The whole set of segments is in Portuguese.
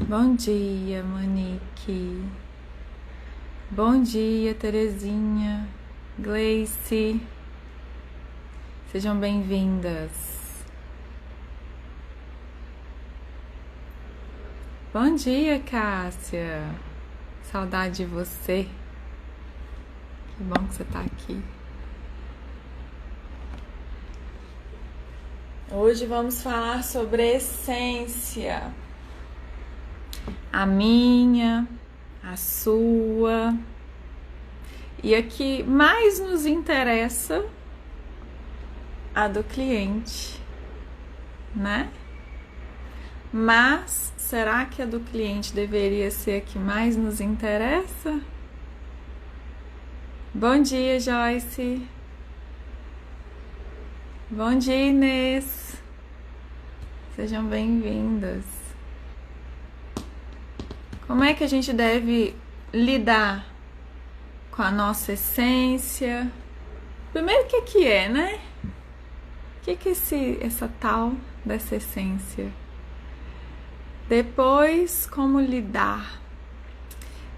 Bom dia, Monique. Bom dia, Terezinha, Gleice. Sejam bem-vindas. Bom dia, Cássia. Saudade de você. Que bom que você tá aqui. Hoje vamos falar sobre essência. A minha, a sua. E a que mais nos interessa, a do cliente, né? Mas será que a do cliente deveria ser a que mais nos interessa? Bom dia, Joyce. Bom dia, Inês. Sejam bem-vindas. Como é que a gente deve lidar com a nossa essência? Primeiro, o que é, né? O que é essa tal dessa essência? Depois, como lidar?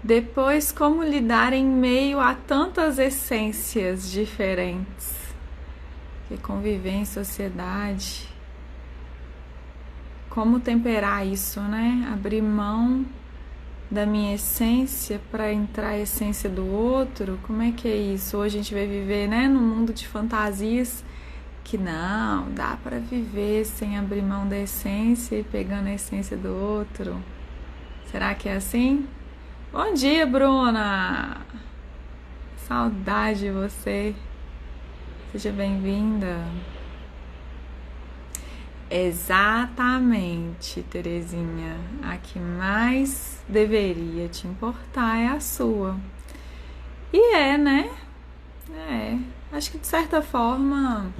Depois, como lidar em meio a tantas essências diferentes? Que conviver em sociedade. Como temperar isso, né? Abrir mão da minha essência para entrar a essência do outro. Como é que é isso? Hoje a gente vai viver, né, num mundo de fantasias que não, dá para viver sem abrir mão da essência e pegando a essência do outro. Será que é assim? Bom dia, Bruna! Saudade de você. Seja bem-vinda. Exatamente, Terezinha. A que mais deveria te importar é a sua. E né? Acho que de certa forma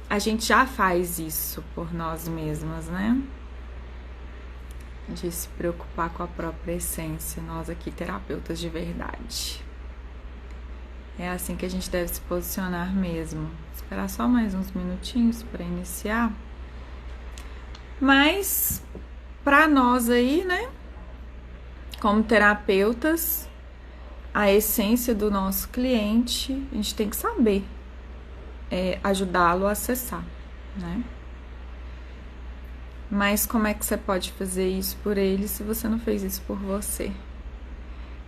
a gente já faz isso por nós mesmas, né? De se preocupar com a própria essência, nós aqui, terapeutas de verdade. É assim que a gente deve se posicionar mesmo. Esperar só mais uns minutinhos para iniciar. Mas, para nós aí, né, como terapeutas, a essência do nosso cliente, a gente tem que saber ajudá-lo a acessar, né? Mas como é que você pode fazer isso por ele se você não fez isso por você?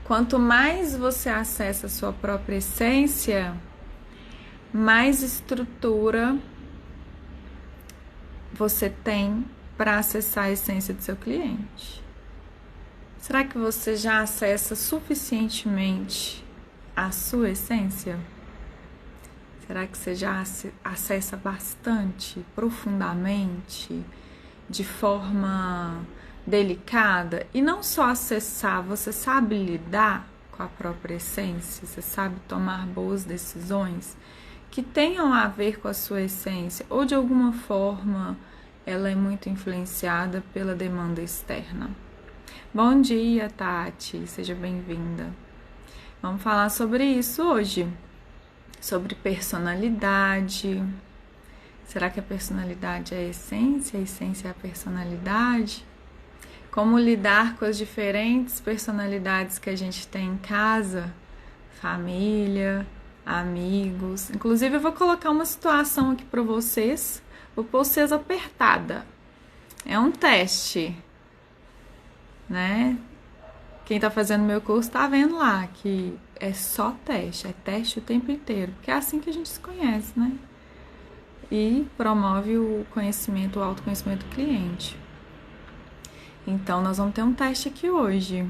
Quanto mais você acessa a sua própria essência, mais estrutura você tem para acessar a essência do seu cliente. Será que você já acessa suficientemente a sua essência? Será que você já acessa bastante, profundamente, de forma delicada? E não só acessar, você sabe lidar com a própria essência? Você sabe tomar boas decisões que tenham a ver com a sua essência? Ou de alguma forma ela é muito influenciada pela demanda externa? Bom dia, Tati, seja bem-vinda. Vamos falar sobre isso hoje, sobre personalidade. Será que a personalidade é a essência é a personalidade? Como lidar com as diferentes personalidades que a gente tem em casa, família, amigos. Inclusive eu vou colocar uma situação aqui para vocês. Vou pôr vocês apertada. É um teste, né? Quem tá fazendo meu curso tá vendo lá que é só teste, é teste o tempo inteiro, porque é assim que a gente se conhece, né? E promove o conhecimento, o autoconhecimento do cliente. Então, nós vamos ter um teste aqui hoje.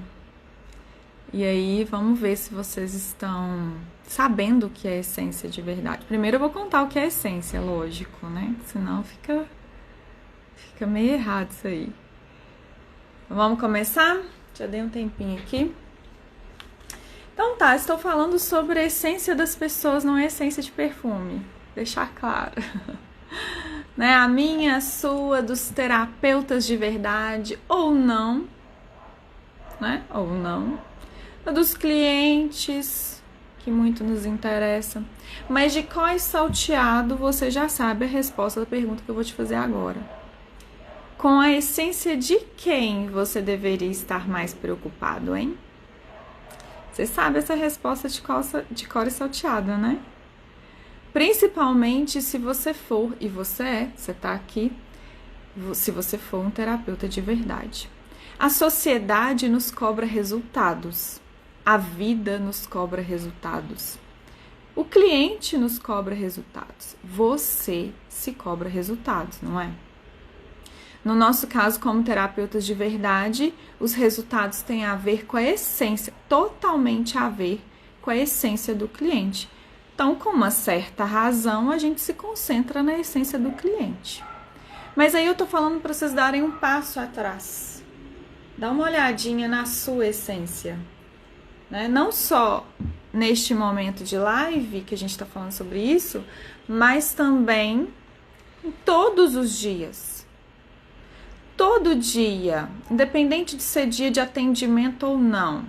E aí, vamos ver se vocês estão sabendo o que é essência de verdade. Primeiro eu vou contar o que é essência, lógico, né? Senão fica meio errado isso aí. Vamos começar? Já dei um tempinho aqui. Então tá, estou falando sobre a essência das pessoas, não é essência de perfume. Deixar claro. Né? A minha, a sua, dos terapeutas de verdade, ou não. Né? Ou não. A dos clientes, que muito nos interessa. Mas de qual salteado você já sabe a resposta da pergunta que eu vou te fazer agora. Com a essência de quem você deveria estar mais preocupado, hein? Você sabe essa resposta de cor e salteada, né? Principalmente se você for, e você tá aqui, se você for um terapeuta de verdade. A sociedade nos cobra resultados. A vida nos cobra resultados. O cliente nos cobra resultados. Você se cobra resultados, não é? No nosso caso, como terapeutas de verdade, os resultados têm a ver com a essência, totalmente a ver com a essência do cliente. Então, com uma certa razão, a gente se concentra na essência do cliente. Mas aí eu tô falando para vocês darem um passo atrás. Dá uma olhadinha na sua essência, né? Não só neste momento de live que a gente está falando sobre isso, mas também em todos os dias. Todo dia, independente de ser dia de atendimento ou não.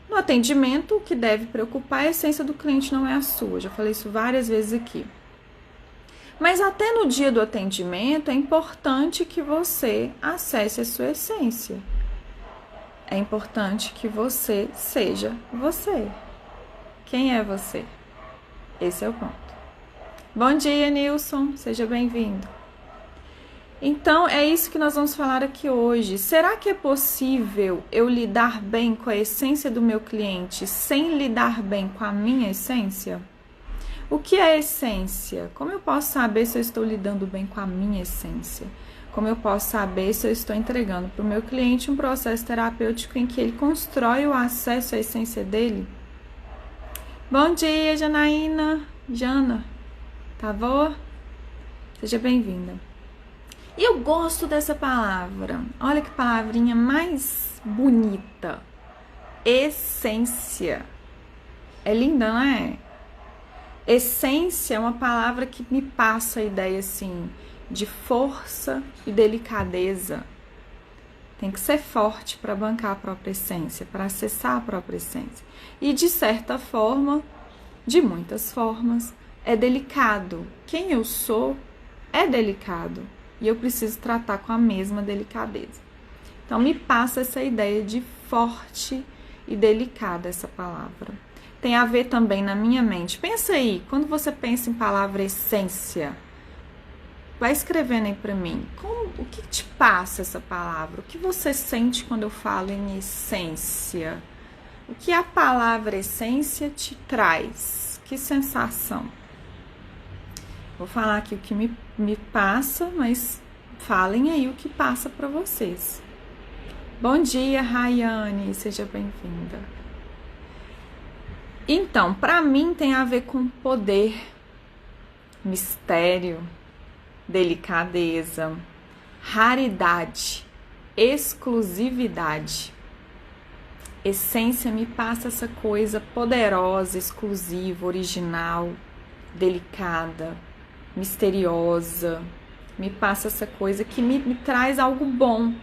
No atendimento, o que deve preocupar é a essência do cliente, não é a sua. Já falei isso várias vezes aqui. Mas até no dia do atendimento, é importante que você acesse a sua essência. É importante que você seja você. Quem é você? Esse é o ponto. Bom dia, Nilson. Seja bem-vindo. Então, é isso que nós vamos falar aqui hoje. Será que é possível eu lidar bem com a essência do meu cliente sem lidar bem com a minha essência? O que é essência? Como eu posso saber se eu estou lidando bem com a minha essência? Como eu posso saber se eu estou entregando para o meu cliente um processo terapêutico em que ele constrói o acesso à essência dele? Bom dia, Janaína. Jana, tá boa? Seja bem-vinda. E eu gosto dessa palavra. Olha que palavrinha mais bonita. Essência. É linda, não é? Essência é uma palavra que me passa a ideia, assim, de força e delicadeza. Tem que ser forte para bancar a própria essência, para acessar a própria essência. E, de certa forma, de muitas formas, é delicado. Quem eu sou é delicado. E eu preciso tratar com a mesma delicadeza. Então, me passa essa ideia de forte e delicada essa palavra. Tem a ver também na minha mente. Pensa aí, quando você pensa em palavra essência, vai escrevendo aí pra mim. O que te passa essa palavra? O que você sente quando eu falo em essência? O que a palavra essência te traz? Que sensação? Vou falar aqui o que me passa, mas falem aí o que passa para vocês. Bom dia, Rayane, seja bem-vinda. Então, para mim tem a ver com poder, mistério, delicadeza, raridade, exclusividade. Essência me passa essa coisa poderosa, exclusiva, original, delicada, misteriosa, me passa essa coisa que me traz algo bom.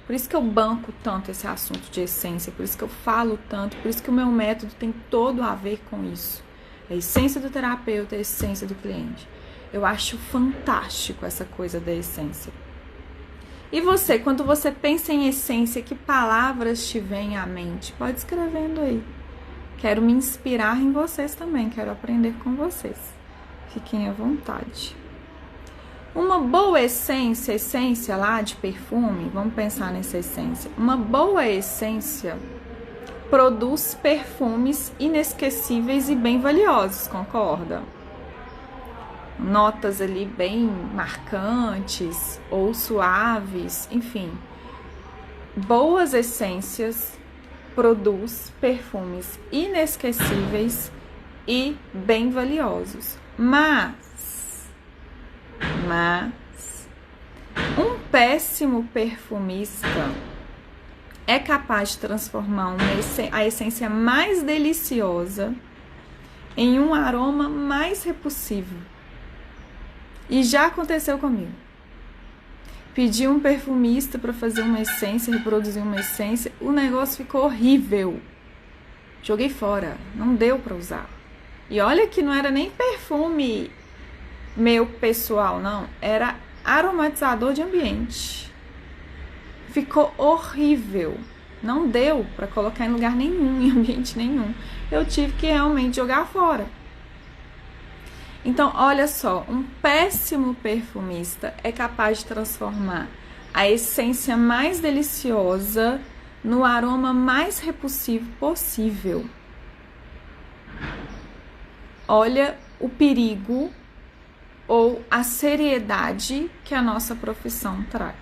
Por isso que eu banco tanto esse assunto de essência, por isso que eu falo tanto, por isso que o meu método tem todo a ver com isso. A essência do terapeuta, a essência do cliente. Eu acho fantástico essa coisa da essência. E você, quando você pensa em essência, que palavras te vêm à mente? Pode escrevendo aí. Quero me inspirar em vocês também, quero aprender com vocês. Fiquem à vontade. Uma boa essência lá de perfume, vamos pensar nessa essência. Uma boa essência produz perfumes inesquecíveis e bem valiosos, concorda? Notas ali bem marcantes ou suaves, enfim. Boas essências produz perfumes inesquecíveis e bem valiosos. Mas um péssimo perfumista é capaz de transformar a essência mais deliciosa em um aroma mais repulsivo. E já aconteceu comigo. Pedi um perfumista para fazer uma essência, reproduzir uma essência, o negócio ficou horrível. Joguei fora, não deu para usar. E olha que não era nem perfume meu pessoal, não, era aromatizador de ambiente. ficou horrível. Não deu para colocar em lugar nenhum, em ambiente nenhum. Eu tive que realmente jogar fora. Então, olha só, um péssimo perfumista é capaz de transformar a essência mais deliciosa no aroma mais repulsivo possível. Olha o perigo ou a seriedade que a nossa profissão traz.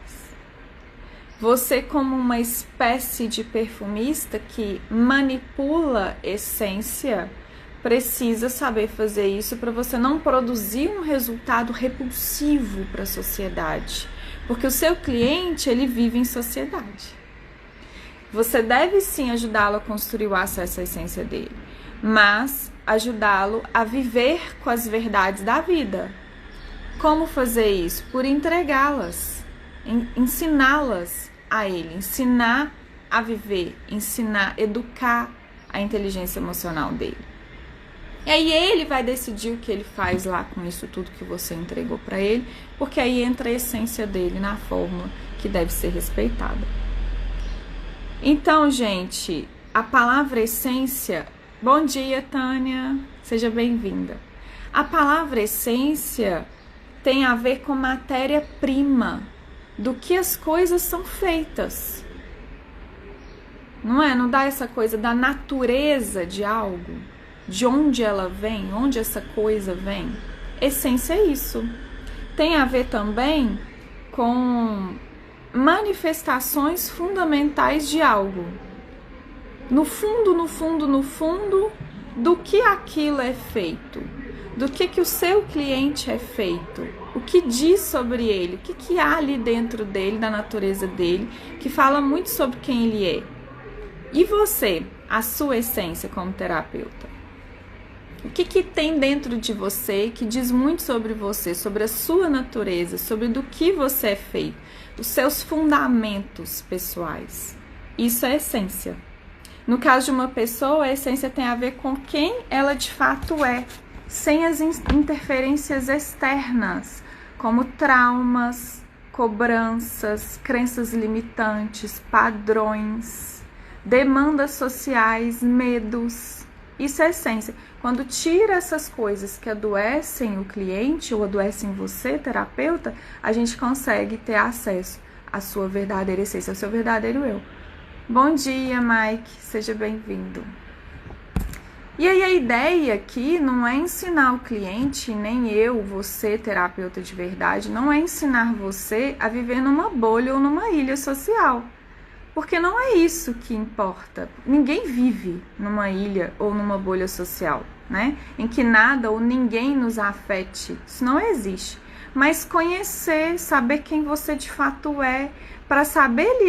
Você, como uma espécie de perfumista que manipula essência, precisa saber fazer isso para você não produzir um resultado repulsivo para a sociedade, porque o seu cliente, ele vive em sociedade. Você deve sim ajudá-lo a construir o acesso à essência dele, mas ajudá-lo a viver com as verdades da vida. Como fazer isso? Por entregá-las, ensiná-las a ele, ensinar a viver, ensinar, educar a inteligência emocional dele. E aí ele vai decidir o que ele faz lá com isso tudo que você entregou para ele, porque aí entra a essência dele na fórmula que deve ser respeitada. Então, gente, a palavra essência... Bom dia, Tânia, seja bem-vinda. A palavra essência tem a ver com matéria-prima, do que as coisas são feitas. Não é? Não dá essa coisa da natureza de algo, de onde ela vem, onde essa coisa vem. Essência é isso. Tem a ver também com manifestações fundamentais de algo. No fundo, do que aquilo é feito, do que o seu cliente é feito, o que diz sobre ele, o que há ali dentro dele, da natureza dele, que fala muito sobre quem ele é. E você, a sua essência como terapeuta? O que tem dentro de você que diz muito sobre você, sobre a sua natureza, sobre do que você é feito, os seus fundamentos pessoais? Isso é essência. No caso de uma pessoa, a essência tem a ver com quem ela de fato é, sem as interferências externas, como traumas, cobranças, crenças limitantes, padrões, demandas sociais, medos. Isso é essência. Quando tira essas coisas que adoecem o cliente ou adoecem você, terapeuta, a gente consegue ter acesso à sua verdadeira essência, ao seu verdadeiro eu. Bom dia, Mike, seja bem-vindo. E aí a ideia aqui não é ensinar o cliente, nem eu, você, terapeuta de verdade, não é ensinar você a viver numa bolha ou numa ilha social. Porque não é isso que importa. Ninguém vive numa ilha ou numa bolha social, né? Em que nada ou ninguém nos afete. Isso não existe. Mas conhecer, saber quem você de fato é, para saber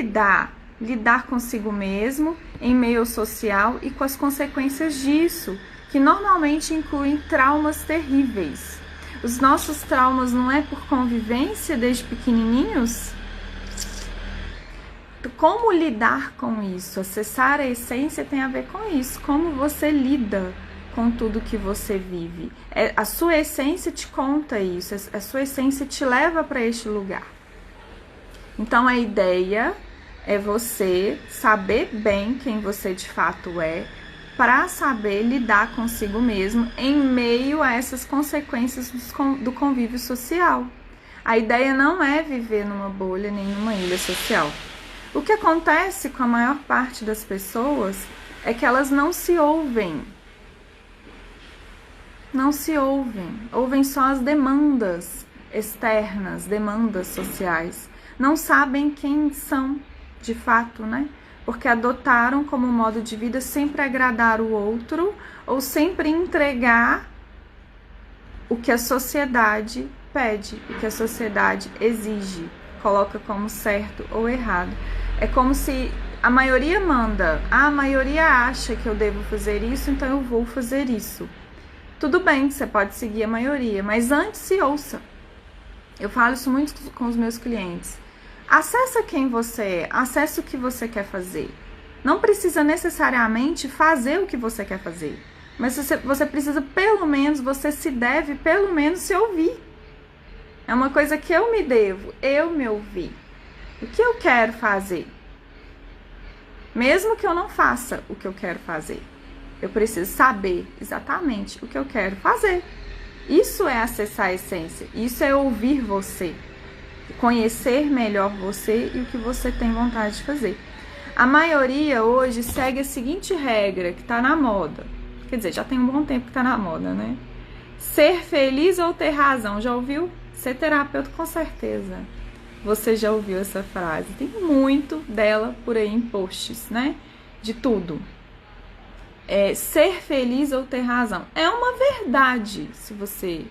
lidar consigo mesmo em meio social e com as consequências disso, que normalmente incluem traumas terríveis. Os nossos traumas não é por convivência desde pequenininhos? Como lidar com isso? Acessar a essência tem a ver com isso. Como você lida com tudo que você vive. A sua essência te conta isso. A sua essência te leva para este lugar. Então, a ideia é você saber bem quem você de fato é, para saber lidar consigo mesmo em meio a essas consequências do convívio social. A ideia não é viver numa bolha nem numa ilha social. O que acontece com a maior parte das pessoas é que elas não se ouvem. Não se ouvem. Ouvem só as demandas externas, demandas sociais. Não sabem quem são, de fato, né? Porque adotaram como modo de vida sempre agradar o outro ou sempre entregar o que a sociedade pede, o que a sociedade exige, coloca como certo ou errado. É como se a maioria manda, a maioria acha que eu devo fazer isso, então eu vou fazer isso. Tudo bem, você pode seguir a maioria, mas antes se ouça. Eu falo isso muito com os meus clientes. Acessa quem você é, acessa o que você quer fazer. Não precisa necessariamente fazer o que você quer fazer, mas você precisa pelo menos, você se deve pelo menos se ouvir. É uma coisa que eu me devo, eu me ouvir. O que eu quero fazer? Mesmo que eu não faça o que eu quero fazer, eu preciso saber exatamente o que eu quero fazer. Isso é acessar a essência, isso é ouvir você, conhecer melhor você e o que você tem vontade de fazer. A maioria hoje segue a seguinte regra que está na moda. Quer dizer, já tem um bom tempo que está na moda, né? Ser feliz ou ter razão. Já ouviu? Ser terapeuta, com certeza. Você já ouviu essa frase. Tem muito dela por aí em posts, né? De tudo. Ser feliz ou ter razão. É uma verdade, se você...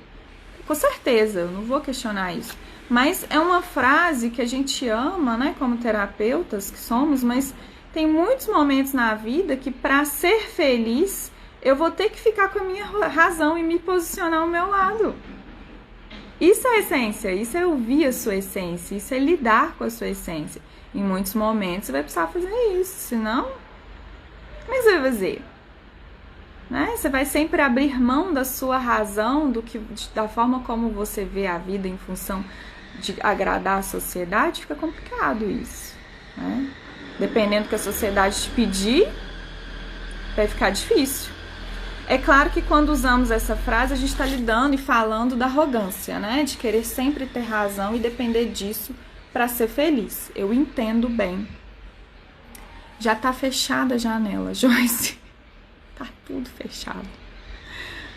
Com certeza, eu não vou questionar isso. Mas é uma frase que a gente ama, né? Como terapeutas que somos, mas tem muitos momentos na vida que para ser feliz, eu vou ter que ficar com a minha razão e me posicionar ao meu lado. Isso é essência, isso é ouvir a sua essência, isso é lidar com a sua essência. Em muitos momentos você vai precisar fazer isso, senão, como é que você vai fazer? Né? Você vai sempre abrir mão da sua razão, da forma como você vê a vida em função de agradar a sociedade, fica complicado isso. Né? Dependendo do que a sociedade te pedir, vai ficar difícil. É claro que quando usamos essa frase, a gente está lidando e falando da arrogância, né? De querer sempre ter razão e depender disso para ser feliz. Eu entendo bem. Já tá fechada a janela, Joyce. Tá tudo fechado.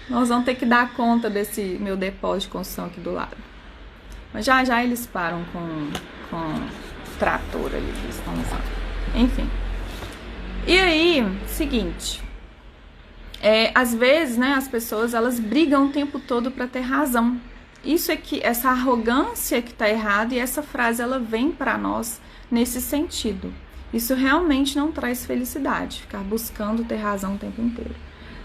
Nós vamos ter que dar conta desse meu depósito de construção aqui do lado. Mas já eles param com o trator ali que eles estão usando. Enfim. E aí, seguinte. Às vezes, né, as pessoas, elas brigam o tempo todo para ter razão. Isso é que, essa arrogância que tá errada, e essa frase, ela vem para nós nesse sentido. Isso realmente não traz felicidade, ficar buscando ter razão o tempo inteiro.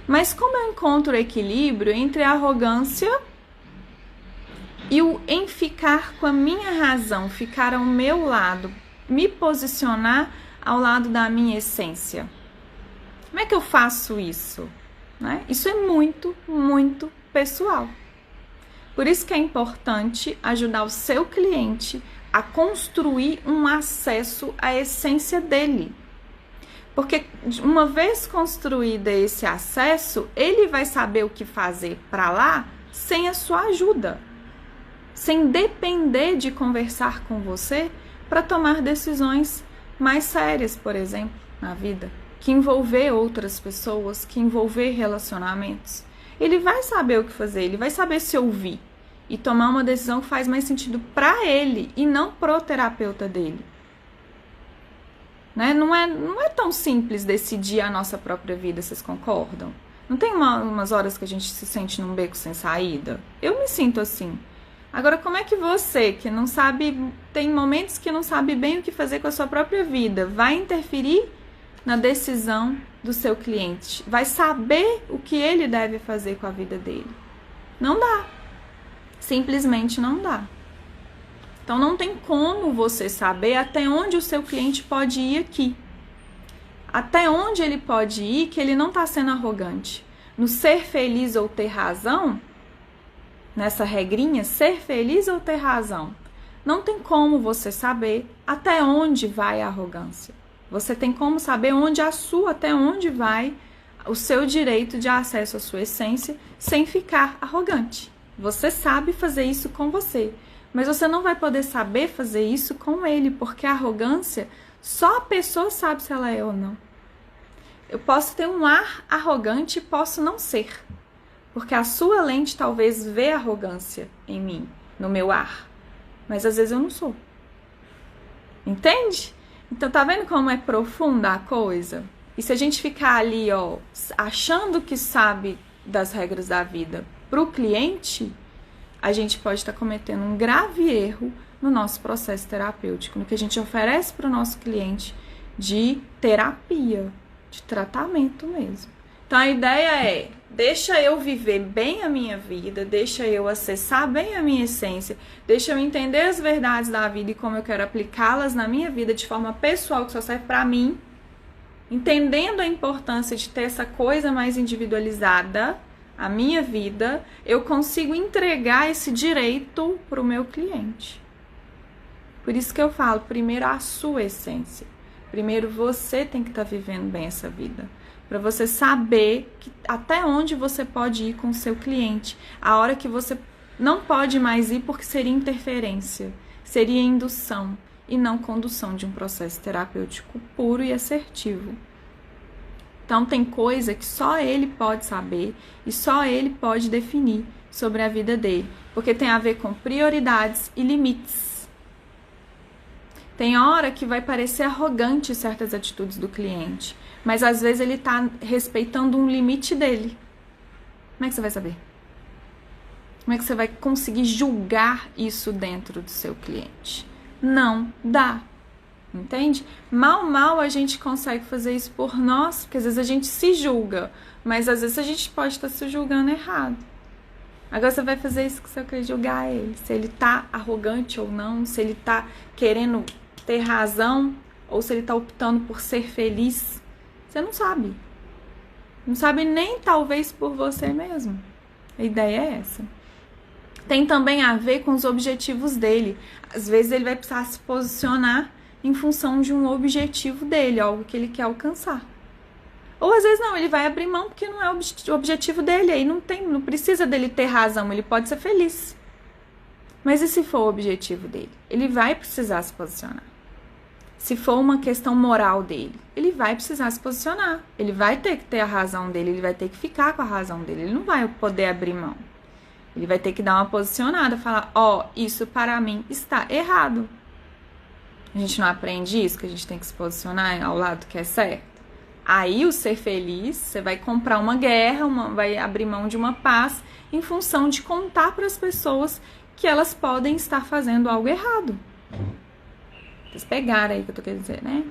Mas como eu encontro o equilíbrio entre a arrogância e em ficar com a minha razão, ficar ao meu lado, me posicionar ao lado da minha essência? Como é que eu faço isso? Né? Isso é muito, muito pessoal. Por isso que é importante ajudar o seu cliente a construir um acesso à essência dele. Porque uma vez construído esse acesso, ele vai saber o que fazer para lá sem a sua ajuda. Sem depender de conversar com você para tomar decisões mais sérias, por exemplo, na vida. Que envolver outras pessoas, que envolver relacionamentos. Ele vai saber o que fazer, ele vai saber se ouvir e tomar uma decisão que faz mais sentido para ele e não pro terapeuta dele. Né? Não é tão simples decidir a nossa própria vida, vocês concordam? Não tem umas horas que a gente se sente num beco sem saída? Eu me sinto assim. Agora, como é que você, que não sabe, tem momentos que não sabe bem o que fazer com a sua própria vida, vai interferir na decisão do seu cliente? Vai saber o que ele deve fazer com a vida dele? Não dá. Simplesmente não dá. Então, não tem como você saber até onde o seu cliente pode ir aqui. Até onde ele pode ir que ele não está sendo arrogante. No ser feliz ou ter razão, nessa regrinha, ser feliz ou ter razão, não tem como você saber até onde vai a arrogância. Você tem como saber até onde vai o seu direito de acesso à sua essência sem ficar arrogante. Você sabe fazer isso com você, mas você não vai poder saber fazer isso com ele, porque a arrogância, só a pessoa sabe se ela é ou não. Eu posso ter um ar arrogante e posso não ser, porque a sua lente talvez vê arrogância em mim, no meu ar, mas às vezes eu não sou. Entende? Então, tá vendo como é profunda a coisa? E se a gente ficar ali, achando que sabe das regras da vida pro cliente, a gente pode estar cometendo um grave erro no nosso processo terapêutico, no que a gente oferece para o nosso cliente de terapia, de tratamento mesmo. Então, a ideia é, deixa eu viver bem a minha vida, deixa eu acessar bem a minha essência, deixa eu entender as verdades da vida e como eu quero aplicá-las na minha vida de forma pessoal, que só serve para mim, entendendo a importância de ter essa coisa mais individualizada, a minha vida, eu consigo entregar esse direito para o meu cliente. Por isso que eu falo, primeiro a sua essência. Primeiro você tem que estar vivendo bem essa vida. Para você saber até onde você pode ir com o seu cliente. A hora que você não pode mais ir porque seria interferência, seria indução e não condução de um processo terapêutico puro e assertivo. Então tem coisa que só ele pode saber e só ele pode definir sobre a vida dele, porque tem a ver com prioridades e limites. Tem hora que vai parecer arrogante certas atitudes do cliente, mas às vezes ele está respeitando um limite dele. Como é que você vai saber? Como é que você vai conseguir julgar isso dentro do seu cliente? Não dá. Entende? Mal a gente consegue fazer isso por nós, porque às vezes a gente se julga, mas às vezes a gente pode estar se julgando errado. Agora você vai fazer isso que você quer julgar ele, se ele tá arrogante ou não, se ele tá querendo ter razão ou se ele tá optando por ser feliz. Você não sabe. Não sabe nem talvez por você mesmo. A ideia é essa. Tem também a ver com os objetivos dele. Às vezes ele vai precisar se posicionar em função de um objetivo dele, algo que ele quer alcançar. Ou às vezes não, ele vai abrir mão porque não é o objetivo dele, aí não precisa dele ter razão, ele pode ser feliz. Mas e se for o objetivo dele? Ele vai precisar se posicionar. Se for uma questão moral dele, ele vai precisar se posicionar. Ele vai ter que ter a razão dele, ele vai ter que ficar com a razão dele, ele não vai poder abrir mão. Ele vai ter que dar uma posicionada, falar, isso para mim está errado. A gente não aprende isso, que a gente tem que se posicionar ao lado que é certo. Aí o ser feliz, você vai comprar uma guerra, vai abrir mão de uma paz em função de contar para as pessoas que elas podem estar fazendo algo errado. Vocês pegaram aí o que eu tô querendo dizer, né?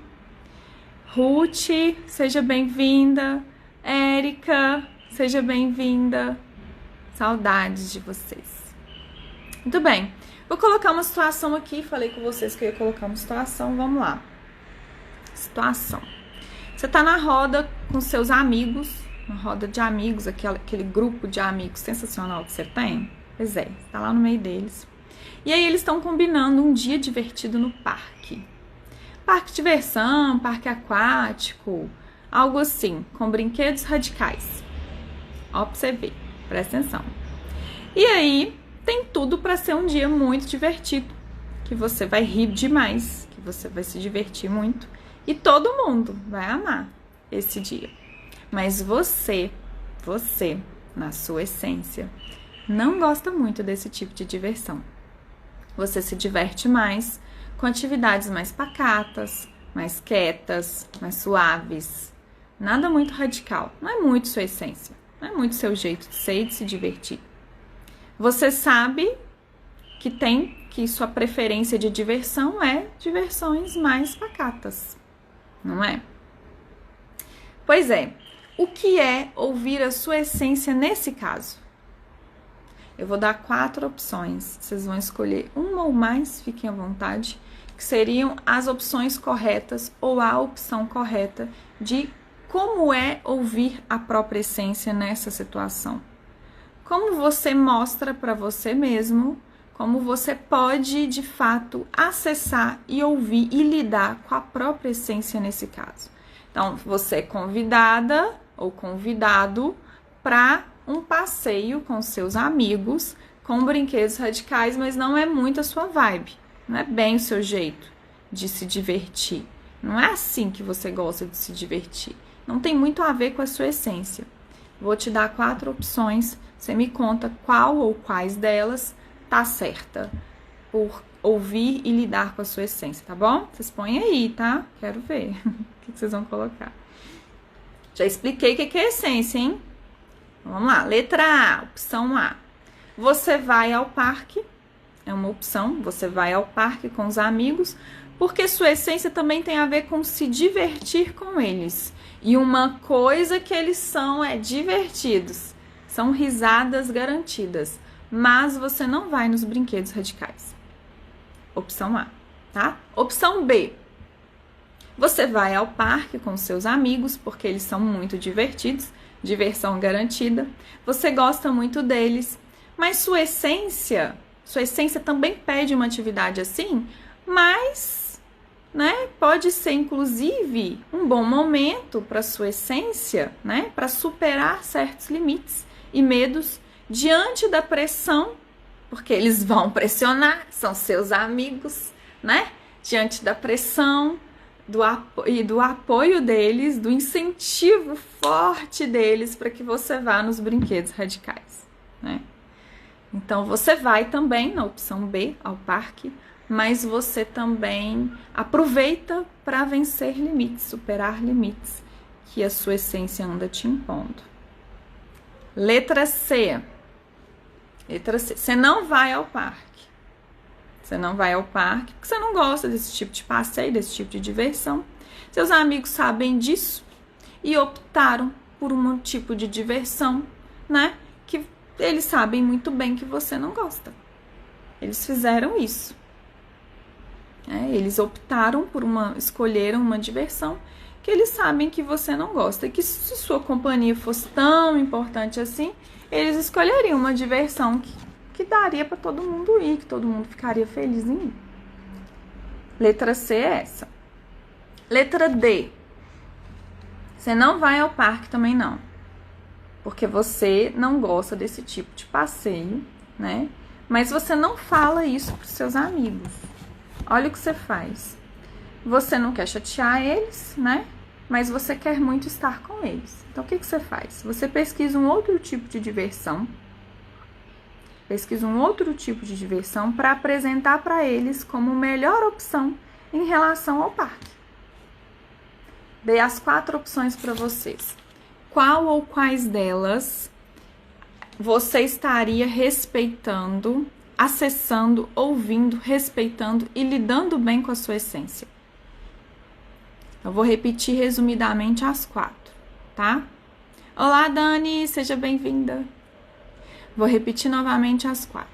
Ruth, seja bem-vinda. Érica, seja bem-vinda. Saudades de vocês. Muito bem. Vou colocar uma situação aqui. Falei com vocês que eu ia colocar uma situação. Vamos lá. Situação. Você tá na roda com seus amigos. Uma roda de amigos. Aquele grupo de amigos sensacional que você tem. Pois é. Você tá lá no meio deles. E aí eles estão combinando um dia divertido no parque. Parque de diversão, parque aquático. Algo assim. Com brinquedos radicais. Ó pra você ver. Presta atenção. E aí... tem tudo para ser um dia muito divertido, que você vai rir demais, que você vai se divertir muito e todo mundo vai amar esse dia. Mas você, na sua essência, não gosta muito desse tipo de diversão. Você se diverte mais com atividades mais pacatas, mais quietas, mais suaves. Nada muito radical, não é muito sua essência, não é muito seu jeito de ser e de se divertir. Você sabe que sua preferência de diversão é diversões mais pacatas, não é? Pois é, o que é ouvir a sua essência nesse caso? Eu vou dar 4 opções, vocês vão escolher uma ou mais, fiquem à vontade, que seriam as opções corretas ou a opção correta de como é ouvir a própria essência nessa situação. Como você mostra para você mesmo, como você pode, de fato, acessar e ouvir e lidar com a própria essência nesse caso. Então, você é convidada ou convidado para um passeio com seus amigos, com brinquedos radicais, mas não é muito a sua vibe, não é bem o seu jeito de se divertir. Não é assim que você gosta de se divertir. Não tem muito a ver com a sua essência. Vou te dar 4 opções. Você me conta qual ou quais delas tá certa por ouvir e lidar com a sua essência, tá bom? Vocês põem aí, tá? Quero ver o que vocês vão colocar. Já expliquei o que é essência, hein? Vamos lá. Letra A, opção A. Você vai ao parque, é uma opção. Você vai ao parque com os amigos, porque sua essência também tem a ver com se divertir com eles. E uma coisa que eles são é divertidos. São risadas garantidas, mas você não vai nos brinquedos radicais. Opção A, tá? Opção B. Você vai ao parque com seus amigos, porque eles são muito divertidos, diversão garantida. Você gosta muito deles, mas sua essência também pede uma atividade assim, mas, né, pode ser inclusive um bom momento para sua essência, né, para superar certos limites e medos diante da pressão, porque eles vão pressionar, são seus amigos, né, diante da pressão e do apoio deles, do incentivo forte deles para que você vá nos brinquedos radicais, né? Então você vai também na opção B, ao parque, mas você também aproveita para vencer limites, superar limites que a sua essência anda te impondo. Letra C. Letra C. Você não vai ao parque. Você não vai ao parque porque você não gosta desse tipo de passeio, desse tipo de diversão. Seus amigos sabem disso e optaram por um tipo de diversão, né? Que eles sabem muito bem que você não gosta. Eles fizeram isso. Eles optaram por escolheram uma diversão que eles sabem que você não gosta. E que se sua companhia fosse tão importante assim, eles escolheriam uma diversão que daria para todo mundo ir, que todo mundo ficaria feliz em ir. Letra C é essa. Letra D. Você não vai ao parque também não. Porque você não gosta desse tipo de passeio, né? Mas você não fala isso para os seus amigos. Olha o que você faz. Você não quer chatear eles, né? Mas você quer muito estar com eles. Então, o que você faz? Você pesquisa um outro tipo de diversão. Pesquisa um outro tipo de diversão para apresentar para eles como melhor opção em relação ao parque. Dei as 4 opções para vocês. Qual ou quais delas você estaria respeitando, acessando, ouvindo, respeitando e lidando bem com a sua essência? Eu vou repetir resumidamente as 4, tá? Olá, Dani, seja bem-vinda. Vou repetir novamente as 4.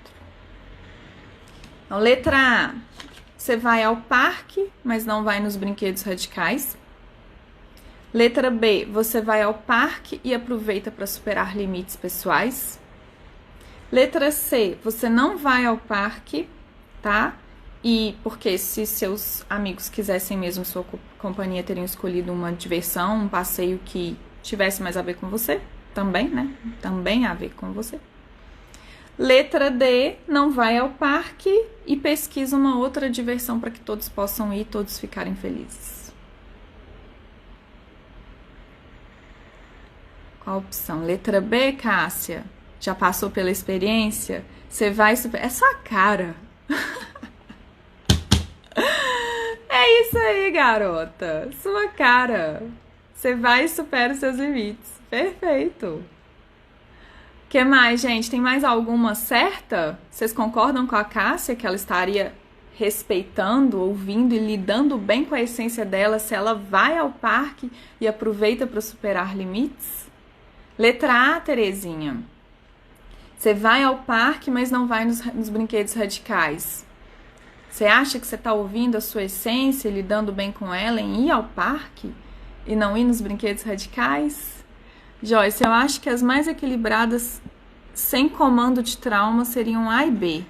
Então, letra A, você vai ao parque, mas não vai nos brinquedos radicais. Letra B, você vai ao parque e aproveita para superar limites pessoais. Letra C, você não vai ao parque, tá? E porque se seus amigos quisessem mesmo sua companhia, teriam escolhido uma diversão, um passeio que tivesse mais a ver com você, também, né? Também a ver com você. Letra D, não vai ao parque e pesquisa uma outra diversão para que todos possam ir e todos ficarem felizes. Qual a opção? Letra B, Cássia? Já passou pela experiência? Você vai superar. É sua cara. É isso aí, garota. Sua cara. Você vai e supera os seus limites. Perfeito. O que mais, gente? Tem mais alguma certa? Vocês concordam com a Cássia que ela estaria respeitando, ouvindo e lidando bem com a essência dela se ela vai ao parque e aproveita para superar limites? Letra A, Terezinha. Você vai ao parque, mas não vai nos brinquedos radicais. Você acha que você está ouvindo a sua essência, lidando bem com ela em ir ao parque e não ir nos brinquedos radicais? Joyce, eu acho que as mais equilibradas, sem comando de trauma, seriam A e B.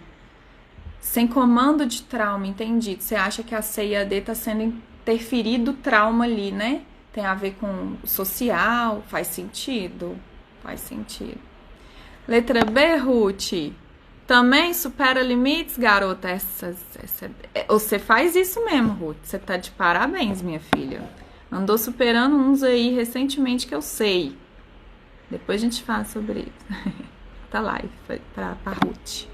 Sem comando de trauma, entendi. Você acha que a C e a D está sendo interferido o trauma ali, né? Tem a ver com o social, faz sentido? Faz sentido. Letra B, Ruth. Também supera limites, garota? Você faz isso mesmo, Ruth. Você tá de parabéns, minha filha. Andou superando uns aí recentemente que eu sei. Depois a gente fala sobre isso. Tá live pra Ruth.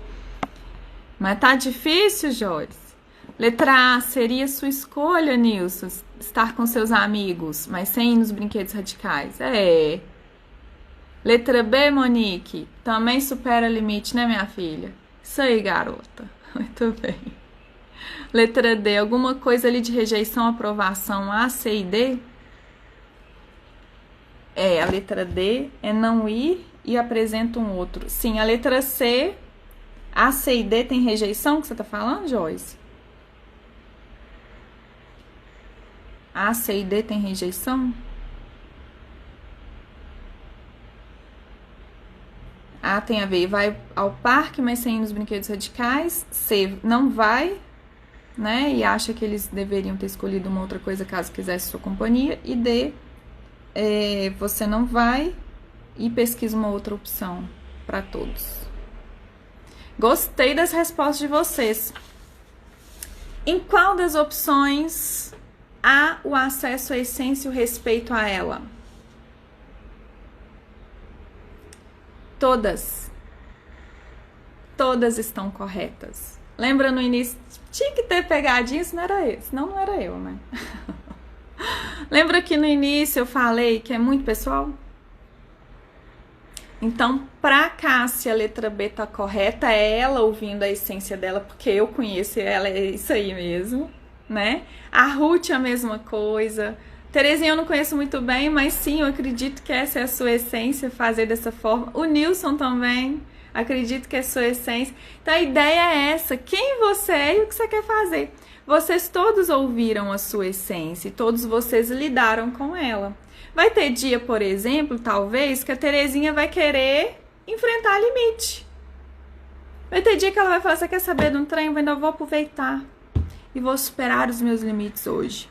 Mas tá difícil, Joyce? Letra A, seria sua escolha, Nilson, estar com seus amigos, mas sem ir nos brinquedos radicais. É. Letra B, Monique, também supera limite, né, minha filha? Isso aí, garota. Muito bem. Letra D, alguma coisa ali de rejeição, aprovação, A, C e D? A letra D é não ir e apresenta um outro. Sim, a letra C, A, C e D tem rejeição que você tá falando, Joyce? A, C e D tem rejeição? A tem a ver, vai ao parque, mas sem ir nos brinquedos radicais. C, não vai né? E acha que eles deveriam ter escolhido uma outra coisa caso quisesse sua companhia. E D, você não vai e pesquisa uma outra opção para todos. Gostei das respostas de vocês. Em qual das opções há o acesso à essência e o respeito a ela? Todas. Todas estão corretas. Lembra no início? Tinha que ter pegadinha, isso não era eu. Senão não era eu, né? Lembra que no início eu falei que é muito pessoal? Então, pra Cássia, a letra B tá correta, é ela ouvindo a essência dela, porque eu conheço ela, é isso aí mesmo, né? A Ruth é a mesma coisa. Terezinha eu não conheço muito bem, mas sim, eu acredito que essa é a sua essência, fazer dessa forma. O Nilson também, acredito que é a sua essência. Então, a ideia é essa, quem você é e o que você quer fazer. Vocês todos ouviram a sua essência e todos vocês lidaram com ela. Vai ter dia, por exemplo, talvez, que a Terezinha vai querer enfrentar limite. Vai ter dia que ela vai falar, você quer saber de um trem? Eu ainda vou aproveitar e vou superar os meus limites hoje.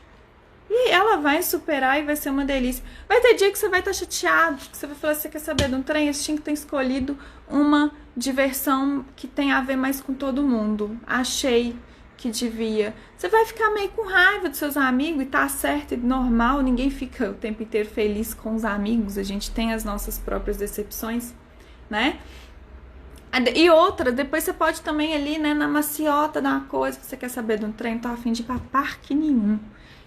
E ela vai superar e vai ser uma delícia. Vai ter dia que você vai estar chateado, que você vai falar, você quer saber de um trem? Eles tinham que ter escolhido uma diversão que tem a ver mais com todo mundo. Achei que devia. Você vai ficar meio com raiva dos seus amigos e tá certo e normal, ninguém fica o tempo inteiro feliz com os amigos, a gente tem as nossas próprias decepções, né? E outra, depois você pode também ali, né, na maciota da coisa, você quer saber de um trem, tô a fim de ir pra parque nenhum.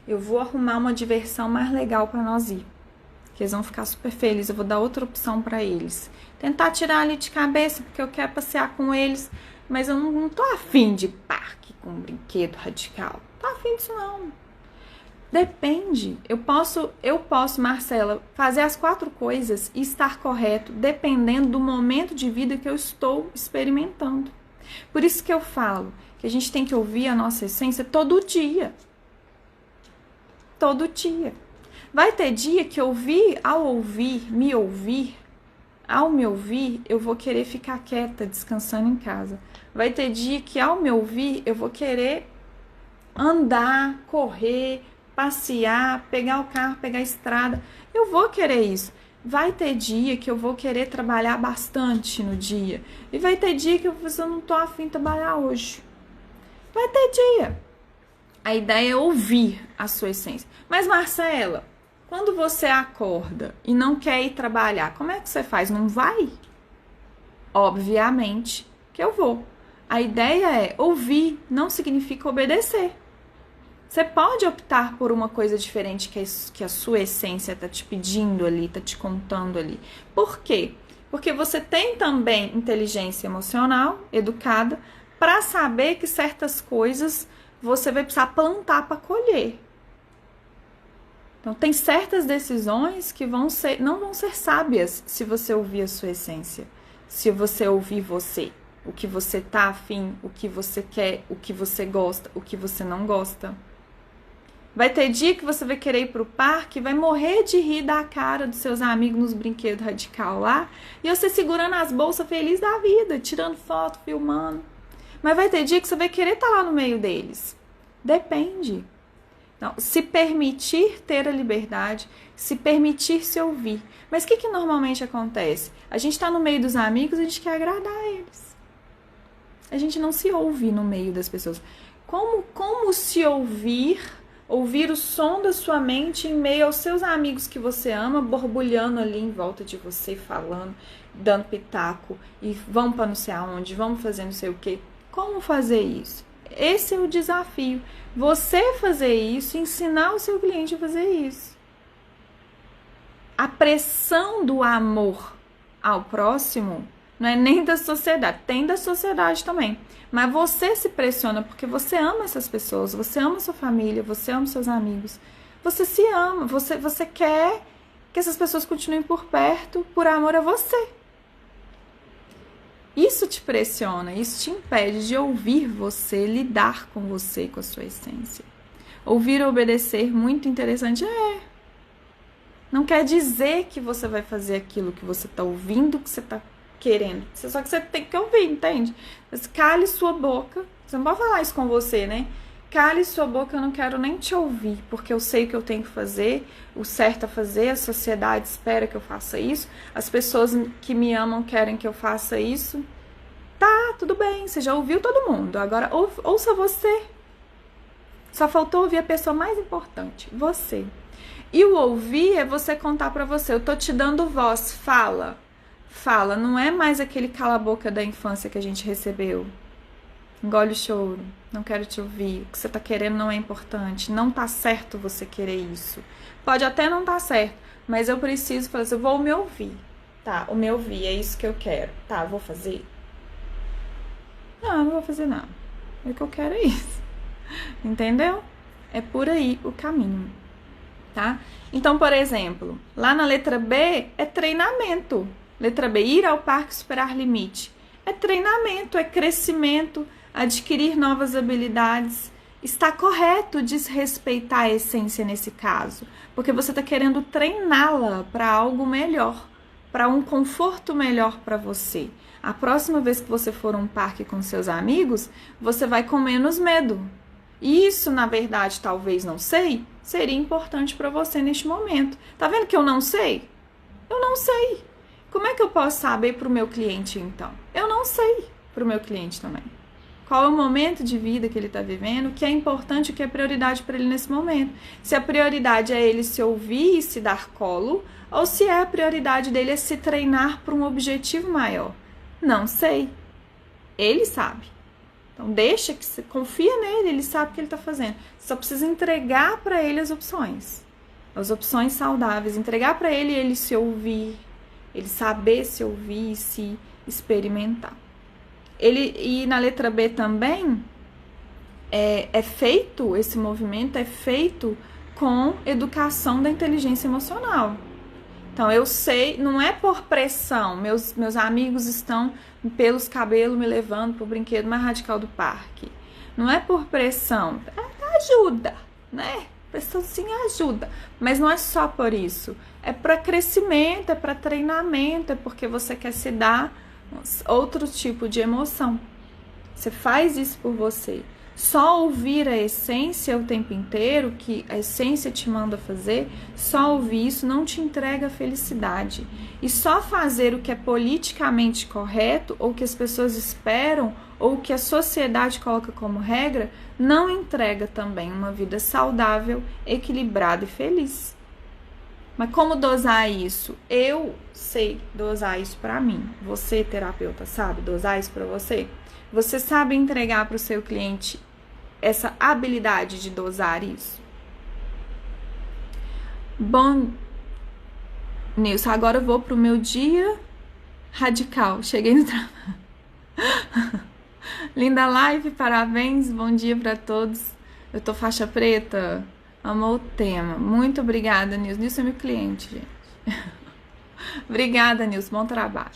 Eu vou arrumar uma diversão mais legal pra nós ir. Que eles vão ficar super felizes, eu vou dar outra opção pra eles. Tentar tirar ali de cabeça, porque eu quero passear com eles, mas eu não tô a fim de parque com um brinquedo radical. Tô a fim disso não. Depende. Eu posso, Marcela, fazer as 4 coisas e estar correto, dependendo do momento de vida que eu estou experimentando. Por isso que eu falo que a gente tem que ouvir a nossa essência todo dia. Todo dia. Vai ter dia que ao me ouvir, eu vou querer ficar quieta, descansando em casa. Vai ter dia que ao me ouvir, eu vou querer andar, correr, passear, pegar o carro, pegar a estrada. Eu vou querer isso. Vai ter dia que eu vou querer trabalhar bastante no dia. E vai ter dia que eu não tô afim de trabalhar hoje. Vai ter dia. A ideia é ouvir a sua essência. Mas, Marcela, quando você acorda e não quer ir trabalhar, como é que você faz? Não vai? Obviamente que eu vou. A ideia é ouvir, não significa obedecer. Você pode optar por uma coisa diferente que a sua essência está te pedindo ali, está te contando ali. Por quê? Porque você tem também inteligência emocional, educada, para saber que certas coisas você vai precisar plantar para colher. Então, tem certas decisões que não vão ser sábias se você ouvir a sua essência, se você ouvir você. O que você tá afim, o que você quer, o que você gosta, o que você não gosta. Vai ter dia que você vai querer ir pro parque, vai morrer de rir da cara dos seus amigos nos brinquedos radical lá, e você segurando as bolsas feliz da vida, tirando foto, filmando. Mas vai ter dia que você vai querer estar lá no meio deles. Depende. Então, se permitir ter a liberdade, se permitir se ouvir. Mas o que normalmente acontece? A gente tá no meio dos amigos, a gente quer agradar eles. A gente não se ouve no meio das pessoas. Como se ouvir o som da sua mente em meio aos seus amigos que você ama, borbulhando ali em volta de você, falando, dando pitaco, e vamos para não sei aonde, vamos fazer não sei o quê. Como fazer isso? Esse é o desafio. Você fazer isso, ensinar o seu cliente a fazer isso. A pressão do amor ao próximo não é nem da sociedade, tem da sociedade também. Mas você se pressiona porque você ama essas pessoas, você ama sua família, você ama seus amigos. Você se ama, você quer que essas pessoas continuem por perto por amor a você. Isso te pressiona, isso te impede de ouvir você, lidar com você, com a sua essência. Ouvir e obedecer, muito interessante, não quer dizer que você vai fazer aquilo que você está ouvindo, que você está querendo. Só que você tem que ouvir, entende? Mas cale sua boca. Você não pode falar isso com você, né? cale sua boca, eu não quero nem te ouvir, porque eu sei o que eu tenho que fazer, o certo a fazer, a sociedade espera que eu faça isso, as pessoas que me amam querem que eu faça isso. Tá, tudo bem, você já ouviu todo mundo, agora ouça você. Só faltou ouvir a pessoa mais importante, você. E o ouvir é você contar pra você, eu tô te dando voz, fala. Fala, não é mais aquele cala-boca da infância que a gente recebeu. Engole o choro, não quero te ouvir, o que você tá querendo não é importante, não tá certo você querer isso. Pode até não tá certo, mas eu preciso falar assim, eu vou me ouvir. Tá, o me ouvir, é isso que eu quero. Tá, vou fazer? Não vou fazer nada. O que eu quero é isso. Entendeu? É por aí o caminho, tá? Então, por exemplo, lá na letra B é treinamento. Letra B, ir ao parque superar limite. É treinamento, é crescimento, adquirir novas habilidades. Está correto desrespeitar a essência nesse caso, porque você está querendo treiná-la para algo melhor, para um conforto melhor para você. A próxima vez que você for a um parque com seus amigos, você vai com menos medo. Isso, na verdade, talvez não sei, seria importante para você neste momento. Tá vendo que eu não sei? Eu não sei. Como é que eu posso saber para o meu cliente, então? Eu não sei para o meu cliente também. Qual é o momento de vida que ele está vivendo, o que é importante, o que é prioridade para ele nesse momento. Se a prioridade é ele se ouvir e se dar colo, ou se a prioridade dele é se treinar para um objetivo maior. Não sei. Ele sabe. Então deixa que confia nele, ele sabe o que ele está fazendo. Só precisa entregar para ele as opções saudáveis, entregar para ele se ouvir, ele saber se ouvir e se experimentar. E na letra B também esse movimento é feito com educação da inteligência emocional. Então, eu sei, não é por pressão, meus amigos estão pelos cabelos me levando para o brinquedo mais radical do parque. Não é por pressão, ajuda, né? Pressão sim ajuda, mas não é só por isso. É para crescimento, é para treinamento, é porque você quer se dar outro tipo de emoção. Você faz isso por você. Só ouvir a essência o tempo inteiro, que a essência te manda fazer, só ouvir isso não te entrega felicidade. E só fazer o que é politicamente correto, ou que as pessoas esperam, ou que a sociedade coloca como regra, não entrega também uma vida saudável, equilibrada e feliz. Mas como dosar isso? Eu sei dosar isso para mim. Você, terapeuta, sabe dosar isso para você? Você sabe entregar para o seu cliente essa habilidade de dosar isso? Bom, Nilson, agora eu vou pro meu dia radical. Cheguei no trabalho. Linda live, parabéns, bom dia para todos. Eu tô faixa preta, amou o tema. Muito obrigada, Nilson. Nilson é meu cliente, gente. Obrigada, Nilson, bom trabalho.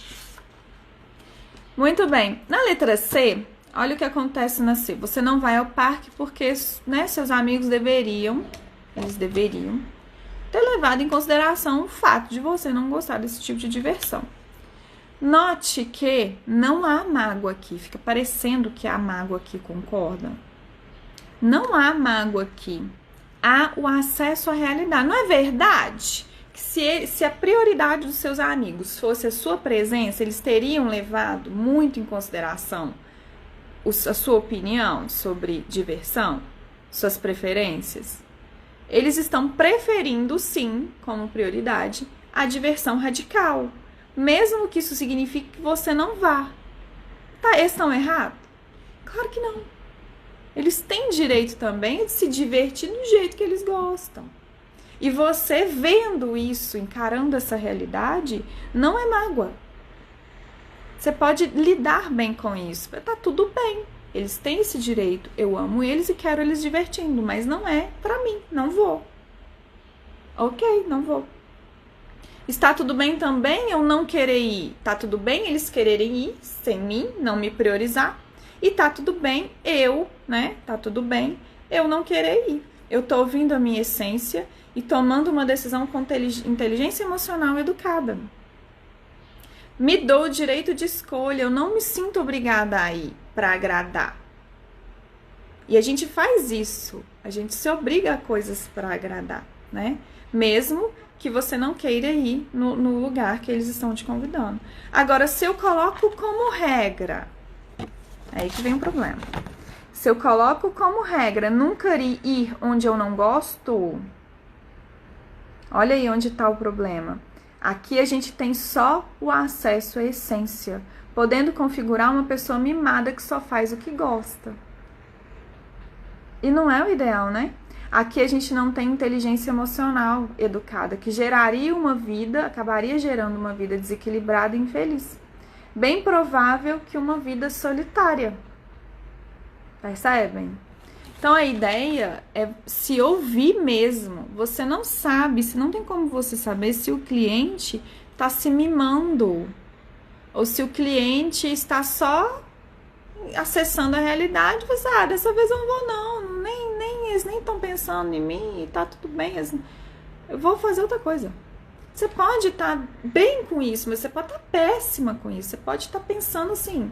Muito bem, na letra C, olha o que acontece na C. Você não vai ao parque porque, né, seus amigos deveriam ter levado em consideração o fato de você não gostar desse tipo de diversão. Note que não há mágoa aqui, fica parecendo que há mágoa aqui, concorda? Não há mágoa aqui, há o acesso à realidade, não é verdade? Se a prioridade dos seus amigos fosse a sua presença, eles teriam levado muito em consideração a sua opinião sobre diversão, suas preferências. Eles estão preferindo, sim, como prioridade, a diversão radical, mesmo que isso signifique que você não vá. Tá, eles estão errados? Claro que não. Eles têm direito também de se divertir do jeito que eles gostam. E você vendo isso, encarando essa realidade, não é mágoa. Você pode lidar bem com isso. Tá tudo bem. Eles têm esse direito. Eu amo eles e quero eles divertindo, mas não é pra mim. Não vou. Ok, não vou. Está tudo bem também eu não querer ir. Tá tudo bem eles quererem ir sem mim, não me priorizar. E tá tudo bem tá tudo bem eu não querer ir. Eu tô ouvindo a minha essência e tomando uma decisão com inteligência emocional educada. Me dou o direito de escolha, eu não me sinto obrigada a ir para agradar. E a gente faz isso, a gente se obriga a coisas para agradar, né? Mesmo que você não queira ir no lugar que eles estão te convidando. Agora, se eu coloco como regra, é aí que vem o problema. Se eu coloco como regra nunca ir onde eu não gosto, olha aí onde está o problema. Aqui a gente tem só o acesso à essência, podendo configurar uma pessoa mimada que só faz o que gosta. E não é o ideal, né? Aqui a gente não tem inteligência emocional educada, que geraria uma vida, acabaria gerando uma vida desequilibrada e infeliz. Bem provável que uma vida solitária. Percebem? Então a ideia é se ouvir mesmo. Você não sabe, se não tem como você saber se o cliente está se mimando ou se o cliente está só acessando a realidade. Você, dessa vez eu não vou não, eles nem estão pensando em mim e tá tudo bem, eu vou fazer outra coisa. Você pode estar bem com isso, mas você pode estar péssima com isso. Você pode estar pensando assim,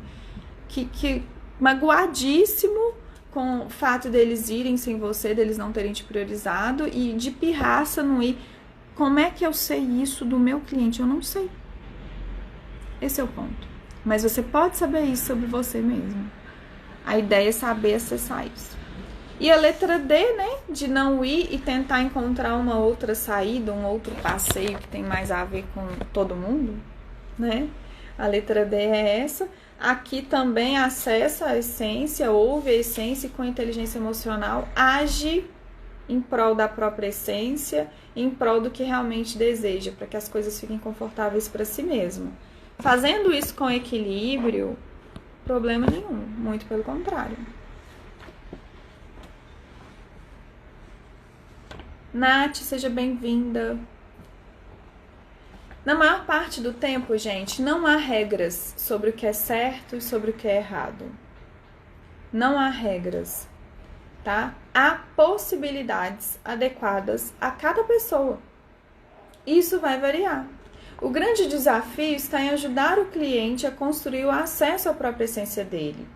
que magoadíssimo com o fato deles irem sem você, deles não terem te priorizado e de pirraça não ir. Como é que eu sei isso do meu cliente? Eu não sei. Esse é o ponto. Mas você pode saber isso sobre você mesmo. A ideia é saber acessar isso. E a letra D, né? De não ir e tentar encontrar uma outra saída, um outro passeio que tem mais a ver com todo mundo, né? A letra D é essa. Aqui também acessa a essência, ouve a essência e com inteligência emocional age em prol da própria essência, em prol do que realmente deseja, para que as coisas fiquem confortáveis para si mesmo. Fazendo isso com equilíbrio, problema nenhum, muito pelo contrário. Nath, seja bem-vinda. Na maior parte do tempo, gente, não há regras sobre o que é certo e sobre o que é errado. Não há regras, tá? Há possibilidades adequadas a cada pessoa. Isso vai variar. O grande desafio está em ajudar o cliente a construir o acesso à própria essência dele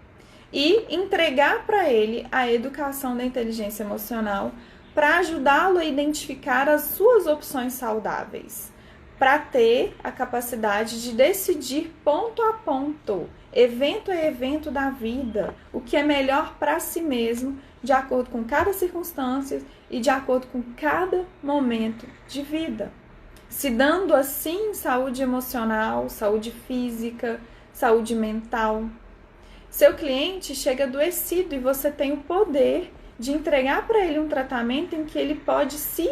e entregar para ele a educação da inteligência emocional para ajudá-lo a identificar as suas opções saudáveis, para ter a capacidade de decidir ponto a ponto, evento a evento da vida, o que é melhor para si mesmo, de acordo com cada circunstância e de acordo com cada momento de vida. Se dando assim saúde emocional, saúde física, saúde mental. Seu cliente chega adoecido e você tem o poder de entregar para ele um tratamento em que ele pode se